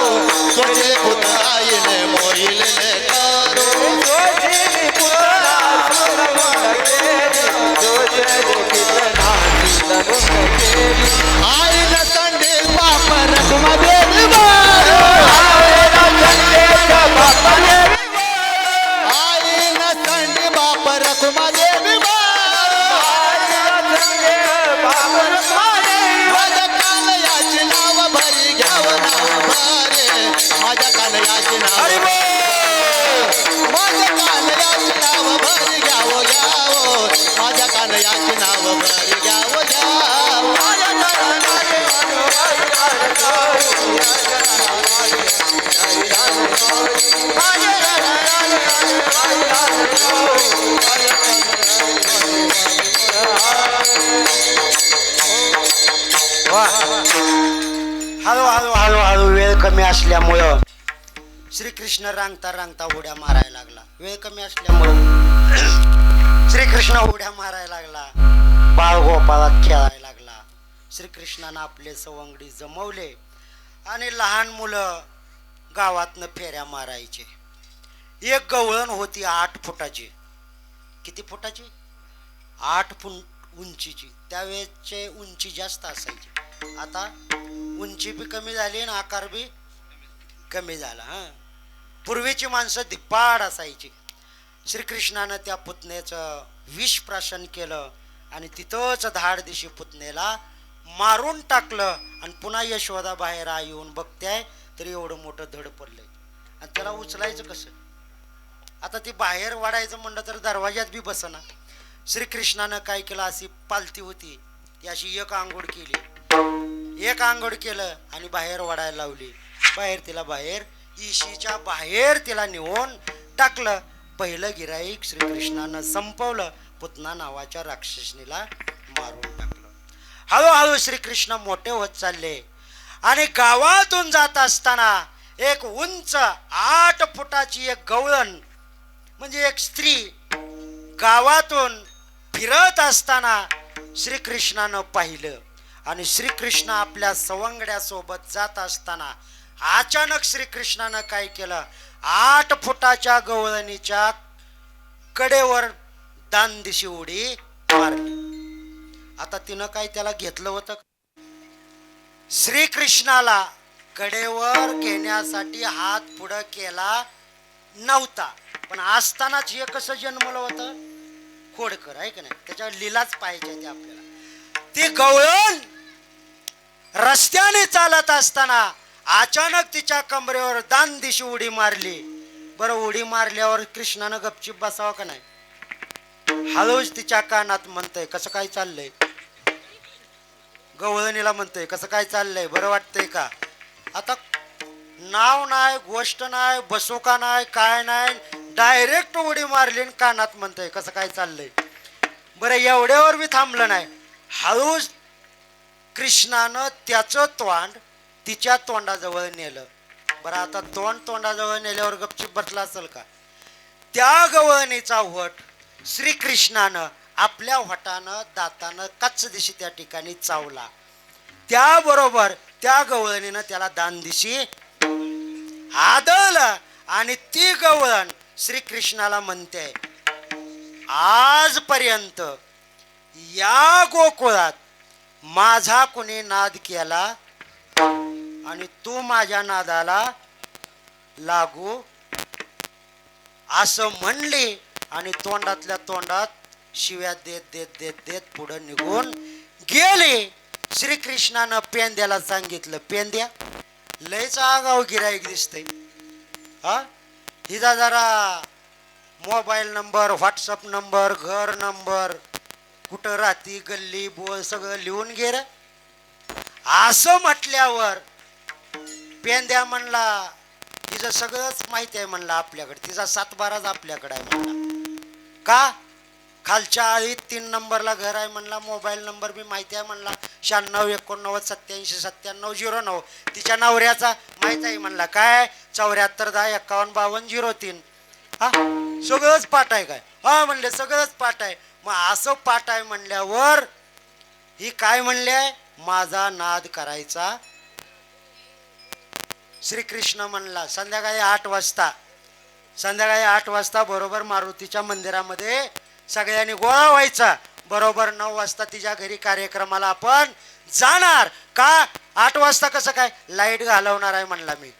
सोचले पुतनाईने मोहिलेले करो, सोचले पुतना आईन संडे बाप रखमा देवी मारो, रखुमा देवी माझ्या कालयाची नाव भरी घ्यावं, नाव भरे माझ्या कालयाची नाव, माझ्या कालयाची नाव भरी घ्यावं घ्यावं, माझ्या कालयाची नाव भरी घ्यावं घ्यावं, हळूहळू हळूहळू वेळ कमी असल्यामुळं श्रीकृष्ण रांगता रांगता उड्या मारायला लागला. वेळ कमी असल्यामुळं श्रीकृष्ण उड्या मारायला लागला, बाळगोपाळात खेळायला लागला. श्रीकृष्णानं आपले सवंगडी जमवले आणि लहान मुलं गावातनं फेऱ्या मारायचे. एक गवळण होती 8 फुटाची. किती फुटाची? 8 फूट उंचीची. त्यावेळेचे उंची जास्त असायची, आता उंची बी कमी झाली आणि आकार बी कमी झाला. हा, पूर्वीची माणसं धिप्पाड असायची. श्रीकृष्णानं त्या पुतण्याचं विष प्राशन केलं आणि तिथंच धाड दिशी पुतण्याला मारून टाकलं. आणि पुन्हा यशोदा बाहेर येऊन बघतेय तरी एवढं मोठं धड पडलंय. आणि त्याला उचलायचं कसं? आता ती बाहेर वाढायचं म्हणलं तर दरवाज्यात बी बसना. श्रीकृष्णानं काय केलं, अशी पालती होती ती अशी एक आंघोळ केली, एक आंघोळ केलं आणि बाहेर वाढायला लावली. बाहेर इशीच्या बाहेर तिला नेऊन टाकलं. पहिलं गिराईक श्रीकृष्णानं संपवलं. पुतना नावाच्या राक्षसनीला मारून टाकलं. हळूहळू श्रीकृष्ण मोठे होत चालले आणि गावातून जात असताना एक उंच 8 फुटाची एक गवळण म्हणजे एक स्त्री गावातून फिरत असताना श्रीकृष्णानं पाहिलं. आणि श्रीकृष्ण आपल्या सवंगड्यासोबत जात असताना अचानक श्रीकृष्णानं काय केलं, 8 फुटाच्या गवळणीच्या कडेवर दानदिशी उडी मारली. आता तिनं काय त्याला घेतलं होतं? श्रीकृष्णाला कडेवर घेण्यासाठी हात पुढं केला नव्हता, पण असतानाच हे कसं जन्मलं होतं? खोडकर आहे का नाही, त्याच्या लीलाच पाहिजे ते आपल्याला. ती गवळण रस्त्याने चालत असताना अचानक तिच्या कमरेवर दान दिशी उडी मारली. बरं, उडी मारल्यावर कृष्णानं गपचीप बसावं का नाही? हळूच तिच्या कानात म्हणतंय, कसं काय चाललंय? गवळणीला म्हणतोय, कसं काय चाललंय, बरं वाटतंय का? आता नाव नाही, गोष्ट नाही, बसू का नाही, काय नाही, डायरेक्ट उडी मारली आणि कानात म्हणतोय, कसं काय चाललंय. बरं, एवढ्यावर बी थांबलं नाही. हळूच कृष्णानं त्याचं तोंड तिच्या तोंडाजवळ नेलं. बरं, आता तोंडाजवळ नेल्यावर गपचीप बसला असेल का? त्या गवळणीचा वट श्रीकृष्णानं आपल्या वटानं दातानं कच्च दिशी त्या ठिकाणी चावला. त्याबरोबर त्या गवळणीनं त्याला दान दिशी आदळलं आणि ती गवळण श्रीकृष्णाला म्हणते, आजपर्यंत या गोकुळात माझा कुणी नाद केला आणि तू माझ्या नादाला लागू असं म्हणली. आणि तोंडातल्या तोंडात शिव्या देत देत देत देत पुढे निघून गेली. श्रीकृष्णानं पेंद्याला सांगितलं, पेंद्या लयच आगाव गिराईक दिसतंय, हा, हिचा जरा मोबाईल नंबर, व्हॉट्सअप नंबर, घर नंबर, कुठं राहती, गल्ली बोल सगळं लिहून घे रे. असं म्हटल्यावर पेंद्या म्हणला, तिचं सगळंच माहिती आहे म्हणला आपल्याकडे, तिचा 7-12 आपल्याकडे आहे म्हणला. का? खालच्या आळीत 3 नंबरला घर आहे म्हणला, मोबाईल नंबर बी माहिती आहे म्हणला, 96 89 87 97 09. तिच्या नवऱ्याचा माहिती आहे म्हणला, काय 74 10 51 52 03. हा, सगळंच पाठ आहे काय? हा म्हणले, सगळंच पाठ आहे. मग असं पाठ आहे म्हणल्यावर ही काय म्हणले, माझा नाद करायचा. श्रीकृष्ण म्हणला, संध्याकाळी 8 वाजता बरोबर मारुतीच्या मंदिरामध्ये सगळ्यांनी गोळा व्हायचा. बरोबर 9 वाजता तिच्या घरी कार्यक्रमाला आपण जाणार. का 8 वाजता कसं काय? लाईट घालवणार आहे म्हणला मी.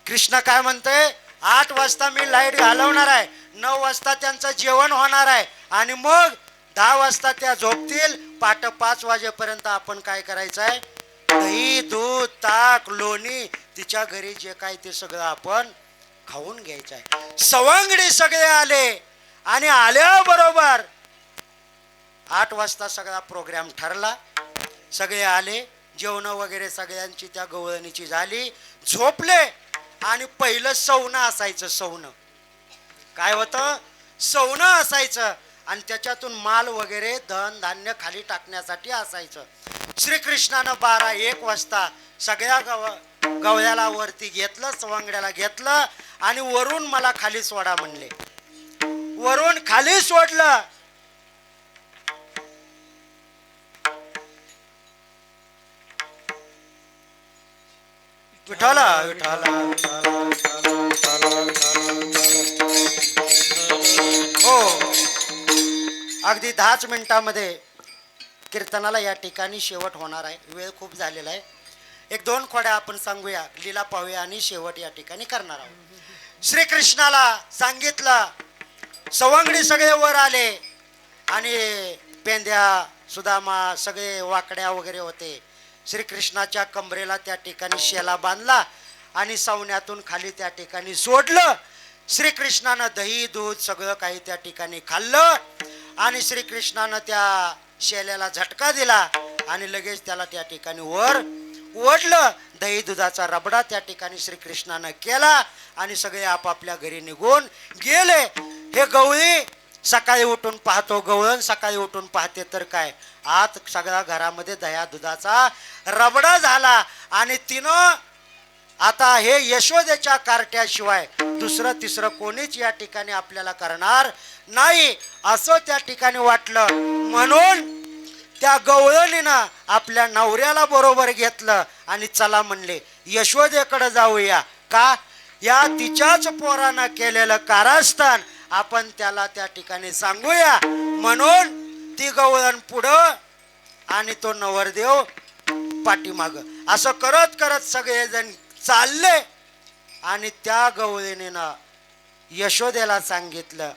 कृष्ण काय म्हणतोय, 8 वाजता मी लाईट घालवणार आहे, 9 वाजता त्यांचं जेवण होणार आहे आणि मग 10 वाजता त्या झोपतील. पहाटे 5 वाजेपर्यंत आपण काय करायचं आहे, दही दूध ताक लोणी तिच्या घरी जे काय ते सगळं आपण खाऊन घ्यायचं आहे. सवंगडी सगळे आले आणि आल्याबरोबर 8 वाजता सगळा प्रोग्राम ठरला. सगळे आले, जेवण वगैरे सगळ्यांची त्या गवळणीची झाली, झोपले. आणि पहिलं सवनं असायचं. सवनं काय होतं? सवनं असायचं आणि त्याच्यातून माल वगैरे धन धान्य खाली टाकण्यासाठी असायचं. श्रीकृष्णानं 12-1 वाजता सगळ्या गवळ्याला वरती घेतलं, सवंगड्याला घेतलं आणि वरून मला खाली सोडा म्हणले. वरून खाली सोडलं. विठाला विठाला हो, अगदी 10च मिनिटामध्ये कीर्तनाला या ठिकाणी शेवट होणार आहे. वेळ खूप झालेला आहे. एक दोन खोड्या आपण सांगूया, लीला पाहूया आणि शेवट या ठिकाणी करणार आहोत. श्रीकृष्णाला सांगितलं, सवंगडी सगळे वर आले आणि पेंद्या सुदामा सगळे वाकड्या वगैरे होते. श्रीकृष्णाच्या कमरेला त्या ठिकाणी शेला बांधला आणि सवण्यातून खाली त्या ठिकाणी सोडलं. श्रीकृष्णानं दही दूध सगळं काही त्या ठिकाणी खाल्लं आणि श्रीकृष्णानं त्या शेल्याला झटका दिला आणि लगेच त्याला त्या ठिकाणी वर ओढलं. दही दुधाचा रबडा त्या ठिकाणी श्रीकृष्णानं केला आणि सगळे आपापल्या घरी निघून गेले. हे गवळी सकाळी उठून पाहतो, गवळण सकाळी उठून पाहते तर काय, आत सगळ्या घरामध्ये दह्या दुधाचा रबडा झाला. आणि तिनं आता हे यशोदेच्या कार्ट्याशिवाय दुसरं तिसरं कोणीच या ठिकाणी आपल्याला करणार नाही असं त्या ठिकाणी वाटलं. म्हणून त्या गवळणीनं आपल्या नवऱ्याला बरोबर घेतलं आणि चला म्हणले यशोदेकडे जाऊया. का? या तिच्याच पोरानं केलेलं कारस्थान आपण त्याला त्या ठिकाणी सांगूया. म्हणून ती गवळण पुढं आणि तो नवरदेव पाठीमाग, असं करत करत सगळेजण चालले. आणि त्या गवळणीनं यशोदेला सांगितलं,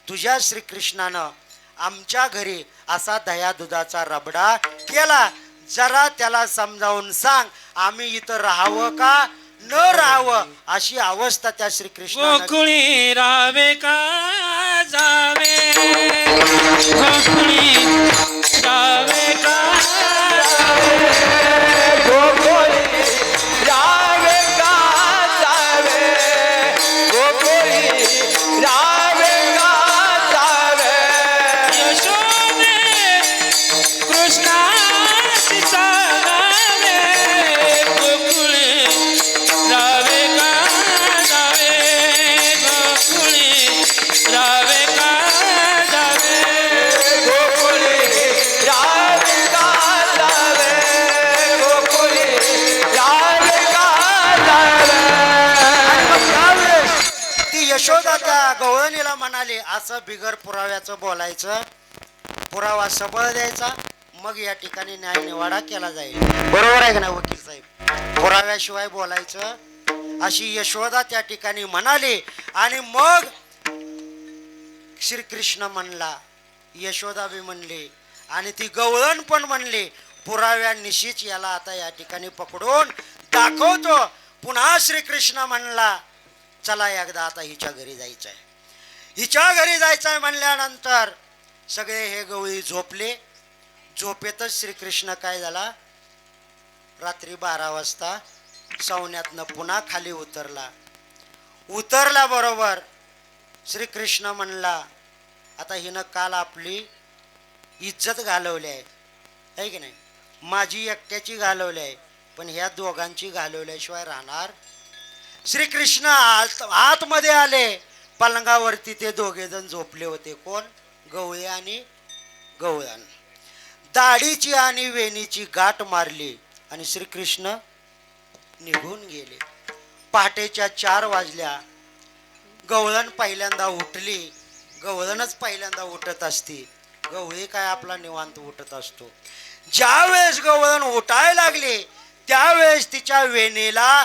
तुझ्या श्रीकृष्णानं आमच्या घरी असा दह्या दुधाचा रबडा केला, जरा त्याला समजावून सांग, आम्ही इथं राहावं का न राहावं अशी अवस्था त्या श्रीकृष्णानं. गोकुळी रावे का जावे, गोकुळी रावे का गोकुळी रावे का जावे, गोकुळी रावे का जावे. यशोदे कृष्णाची चालावे, गोकुळी रावे का जावे, गोकुळी रावे का जावे. गोकुळी रावे का जावे, गोकुळी रावे का जावे. त्यावेळेस ती यशोदा त्या गवळणीला म्हणाली, असं बिगर पुराव्याचं बोलायचं, पुरावा सबळ द्यायचा, मग या ठिकाणी न्याय निवाडा केला जाईल. बरोबर आहे का नाही वकील साहेब? पुराव्याशिवाय बोलायचं अशी यशोदा त्या ठिकाणी म्हणाली. आणि मग श्रीकृष्ण म्हणला, यशोदा बी म्हणली आणि ती गवळण पण म्हणली, पुराव्यानिशीच याला आता या ठिकाणी पकडून दाखवतो. पुन्हा श्रीकृष्ण म्हणला, चला एकदा आता हिच्या घरी जायचंय. हिच्या घरी जायचंय म्हणल्यानंतर सगळे हे गवळी झोपले. झोपेतच श्रीकृष्ण काय झाला, रात्री 12 वाजता सवण्यातनं पुन्हा खाली उतरला. उतरल्याबरोबर श्रीकृष्ण म्हणला, आता हिनं काल आपली इज्जत घालवली आहे की नाही, माझी एकट्याची घालवली आहे, पण ह्या दोघांची घालवल्याशिवाय राहणार. श्रीकृष्ण आतमध्ये आले. पलंगावरती ते दोघे जण झोपले होते. कोण? गवळी आणि गवळण. दाढीची आणि वेणीची गाठ मारली आणि श्रीकृष्ण निघून गेले. पहाटेच्या 4 वाजल्या. गवळण पहिल्यांदा उठली. गवळणच पहिल्यांदा उठत असती, गवळी काय आपला निवांत उठत असतो. ज्या वेळेस गवळण उठायला लागली त्यावेळेस तिच्या वेणीला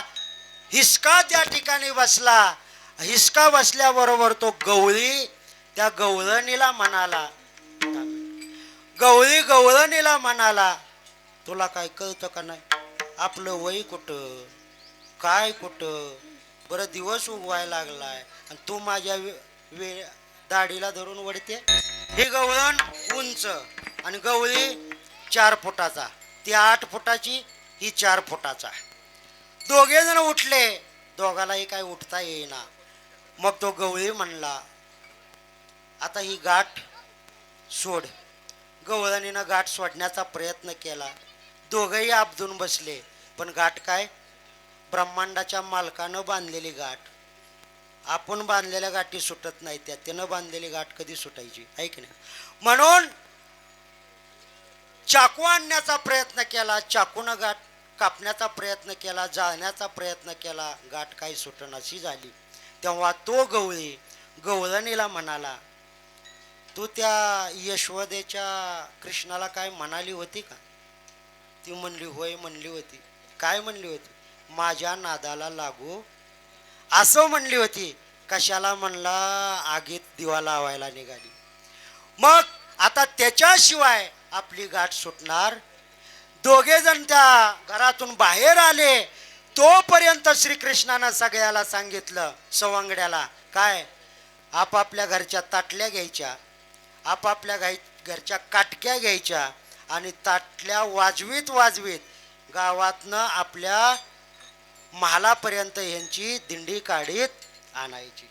हिसका त्या ठिकाणी बसला. हिसका बसल्याबरोबर तो गवळी त्या गवळणीला म्हणाला, गवळी गवळणीला म्हणाला, तुला काय कळतं का नाही, आपलं वय कुठं काय कुठं, बरं दिवस उगवायला लागलाय आणि तू माझ्या दाढीला धरून वडते. हे गवळण उंच आणि गवळी 4 फुटाचा, ती 8 फुटाची, ही 4 फुटाचा. दोघे जण उठले. दोघालाही काय उठता येईना. मग तो गवळी म्हणला, आता ही गाठ सोड. गवळणीनं गाठ सोडण्याचा प्रयत्न केला. दोघंही आपदून बसले. पण गाठ काय, ब्रह्मांडाच्या मालकानं बांधलेली गाठ. आपण बांधलेल्या गाठी सुटत नाही, त्यानं बांधलेली गाठ कधी सुटायची आहे की नाही. म्हणून चाकू आणण्याचा प्रयत्न केला, चाकूनं गाठ कापण्याचा प्रयत्न केला, जाळण्याचा प्रयत्न केला, गाठ काही सुटणाशी झाली. तेव्हा तो गवळी गवळणीला म्हणाला, तू त्या यशोदेच्या कृष्णाला काय म्हणाली होती का? ती म्हणली, होय म्हणली होती. काय म्हणली होती? माझ्या नादाला लागू असं म्हणली होती. कशाला म्हणला? आगीत दिवा लावायला निघाली. मग आता त्याच्याशिवाय आपली गाठ सुटणार? दोघे जण त्या घरातून बाहेर आले तोपर्यंत श्रीकृष्णानं सगळ्याला सांगितलं, सवंगड्याला, काय? आपापल्या घरच्या ताटल्या घ्यायच्या, आपापल्या घरच्या काटक्या घ्यायच्या आणि ताटल्या वाजवीत वाजवीत गावातनं आपल्या महालापर्यंत यांची दिंडी काढीत आणायची.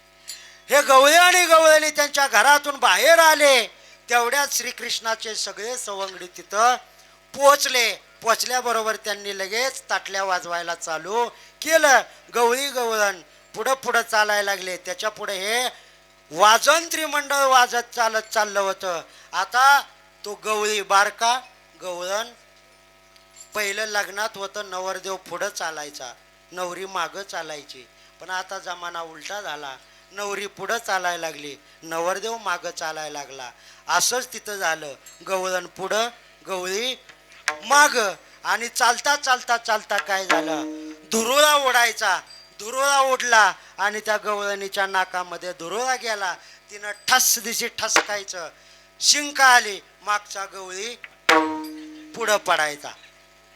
हे गवळे आणि गवळणी त्यांच्या घरातून बाहेर आले तेवढ्यात श्रीकृष्णाचे सगळे सवंगडी तिथं पोचले. पोचल्याबरोबर त्यांनी लगेच ताटल्या वाजवायला चालू केलं. गवळी गवळण पुढं पुढं चालायला लागले. त्याच्या पुढे हे वाजंत्री मंडळ वाजत चालत चाललं होतं. आता तो गवळी बारका गवळण पहिलं लग्नात होतं, नवरदेव पुढं चालायचा, नवरी मागं चालायची. पण आता जमाना उलटा झाला, नवरी पुढं चालायला लागली, नवरदेव मागं चालायला लागला. असंच तिथं झालं, गवळण पुढं गवळी मागं. आणि चालता चालता चालता काय झालं, धुरोळा ओढायचा. धुरोळा ओढला आणि त्या गवळणीच्या नाकामध्ये धुरोळा गेला. तिनं ठस दिशी ठसकायचं, शिंक आली. मागचा गवळी पुढं पडायचा,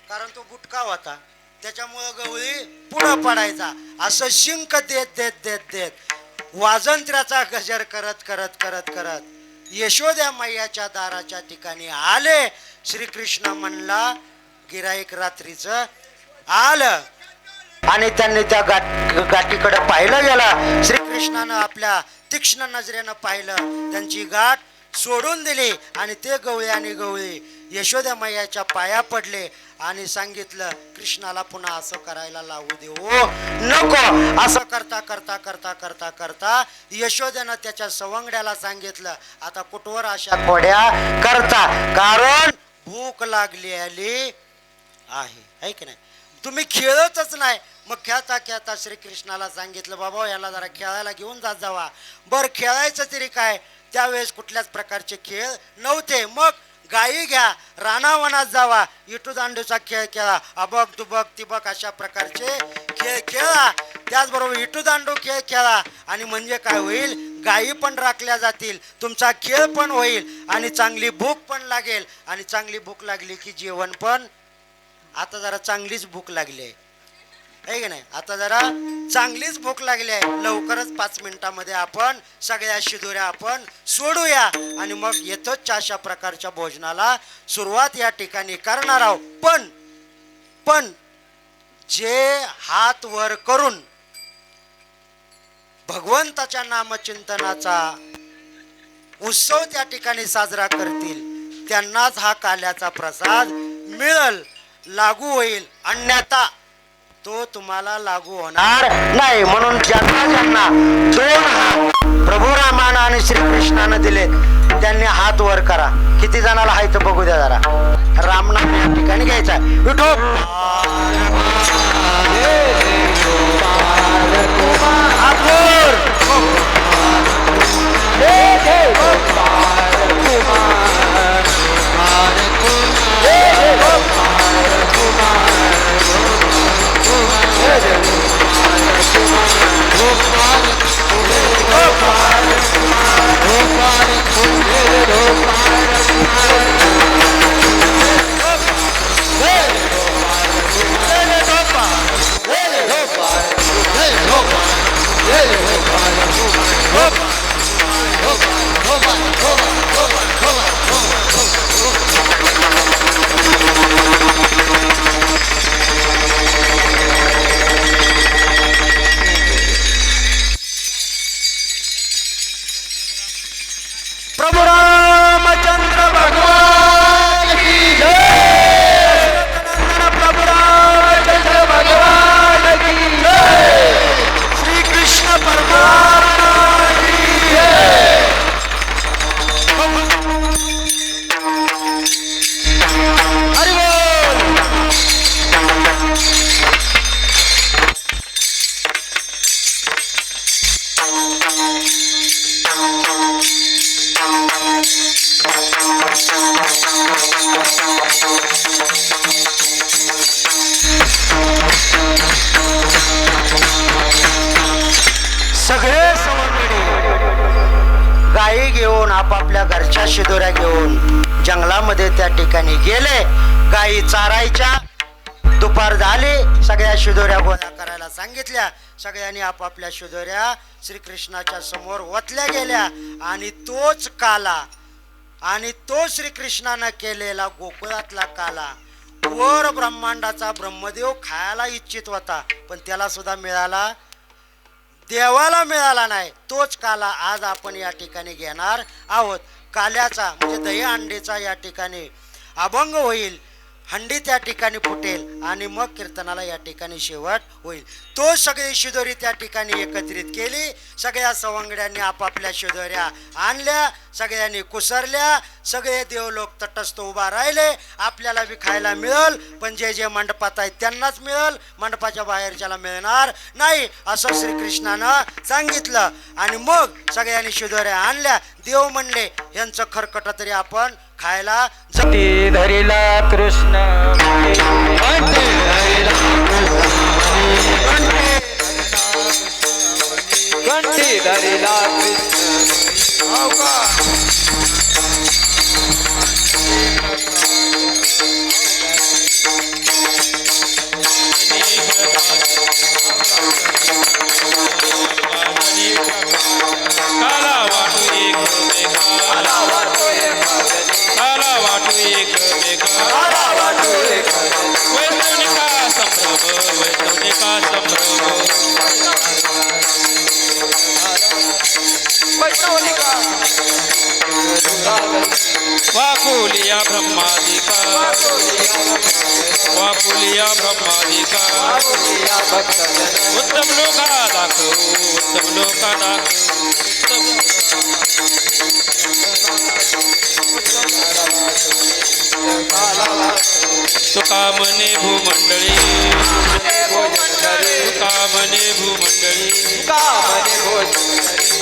कारण तो बुटका होता, त्याच्यामुळं गवळी पुढं पडायचा. असं शिंक देत देत देत देत वाजंत्र्याचा गजर करत करत करत करत यशोद्या मैयाच्या दाराच्या ठिकाणी आले. श्रीकृष्ण म्हणला, गिराईक रात्रीचं आलं. आणि त्यांनी त्या गाठीकडे पाहिलं गेला. श्रीकृष्णानं आपल्या तीक्ष्ण नजरेनं पाहिलं, त्यांची गाठ सोडून दिली आणि ते गवळे आणि गवळी यशोदा मैयाच्या पाया पडले आणि सांगितलं, कृष्णाला पुन्हा असं करायला लावू देऊ नको. असं करता करता करता करता करता यशोदेनं त्याच्या सवंगड्याला सांगितलं, आता कुठवर अशा खोड्या करता, कारण भूक लागली आली आहे की नाही? तुम्ही खेळतच नाही. मग खेळता खेळता श्रीकृष्णाला सांगितलं, बाबा याला जरा खेळायला घेऊन जात जावा. बरं खेळायचं तरी काय? त्यावेळेस कुठल्याच प्रकारचे खेळ नव्हते. मग गायी घ्या, रानावनात जावा, इटू दांडूचा खेळ खेळा, अबक दुबक तिबक अशा प्रकारचे खेळ खेळा. त्याचबरोबर इटू दांडू खेळ खेळा. आणि म्हणजे काय होईल, गायी पण राखल्या जातील, तुमचा खेळ पण होईल आणि चांगली भूक पण लागेल. आणि चांगली भूक लागली की जेवण पण. आता जरा चांगलीच भूक लागली आहे की नाही? आता जरा चांगलीच भूक लागली आहे. लवकरच 5 मिनिटामध्ये आपण सगळ्या शिदोऱ्या आपण सोडूया आणि मग येतोच अशा प्रकारच्या भोजनाला सुरुवात या ठिकाणी करणार आहोत. पण जे हात वर करून भगवंताच्या नामचिंतनाचा उत्सव त्या ठिकाणी साजरा करतील त्यांनाच हा काल्याचा प्रसाद मिळेल, लागू होईल. अन्यथा तो तुम्हाला लागू होणार नाही. म्हणून ज्यांना ज्यांना 2 हात प्रभू रामानं आणि श्रीकृष्णानं दिले त्यांनी हात वर करा. किती जणाला हाय तर बघू द्या जरा. रामनाम या ठिकाणी घ्यायचा. विठो हात वर. प्रभु रामचंद्र आपल्या घरच्या शिदोऱ्या घेऊन जंगलामध्ये त्या ठिकाणी गेले. गायी चारायच्या. दुपार झाली. सगळ्या शिदोऱ्या गोळा करायला सांगितल्या. सगळ्यांनी आपापल्या शिदोऱ्या श्रीकृष्णाच्या समोर ओतल्या गेल्या. आणि तोच काला आणि तो श्रीकृष्णानं केलेला गोकुळातला काला वर ब्रह्मांडाचा ब्रह्मदेव खायला इच्छित होता, पण त्याला सुद्धा मिळाला, देवाला मिळाला नाही. तोच काला आज आपण या ठिकाणी घेणार आहोत. काल्याचा म्हणजे दही अंडीचा या ठिकाणी अभंग होईल. हंडी त्या ठिकाणी फुटेल आणि मग कीर्तनाला या ठिकाणी शेवट होईल. तो सगळी शिदोरी त्या ठिकाणी एकत्रित केली. सगळ्या सवंगड्यांनी आपापल्या शिदोऱ्या आणल्या. सगळ्यांनी कुसरल्या. सगळे देवलोक तटस्थ उभा राहिले. आपल्याला बी खायला मिळेल, पण जे जे मंडपात आहेत त्यांनाच मिळेल, मंडपाच्या बाहेरच्याला मिळणार नाही असं श्रीकृष्णानं सांगितलं. आणि मग सगळ्यांनी शिदोऱ्या आणल्या. देव म्हणले यांचं खरकट तरी आपण खायला घंटी धरिला कृष्ण घंटी धरिला वाकुलिया ब्रह्मादिका वाकुलिया ब्रह्मादिका उत्तम लोका दाखव उत्तम लोका दाखव तुका मने भूमंडळी तुका मने भूमंडळी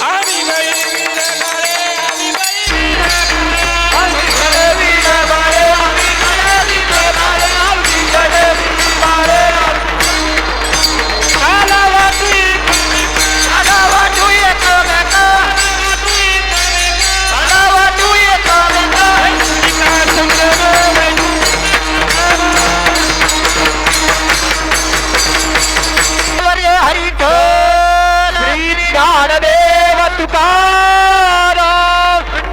आम्ही गई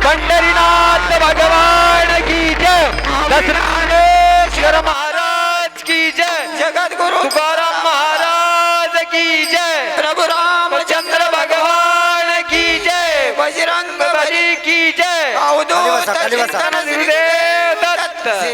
पंढरीनाथ भगवान की जय. दसरामेश्वर महाराज की जय. जगद्गुरु तुकाराम महाराज की जय. प्रभु रामचंद्र भगवान की जय. बजरंग बली की जय. खाली बसा, खाली बसा. गुरुदेव दत्त.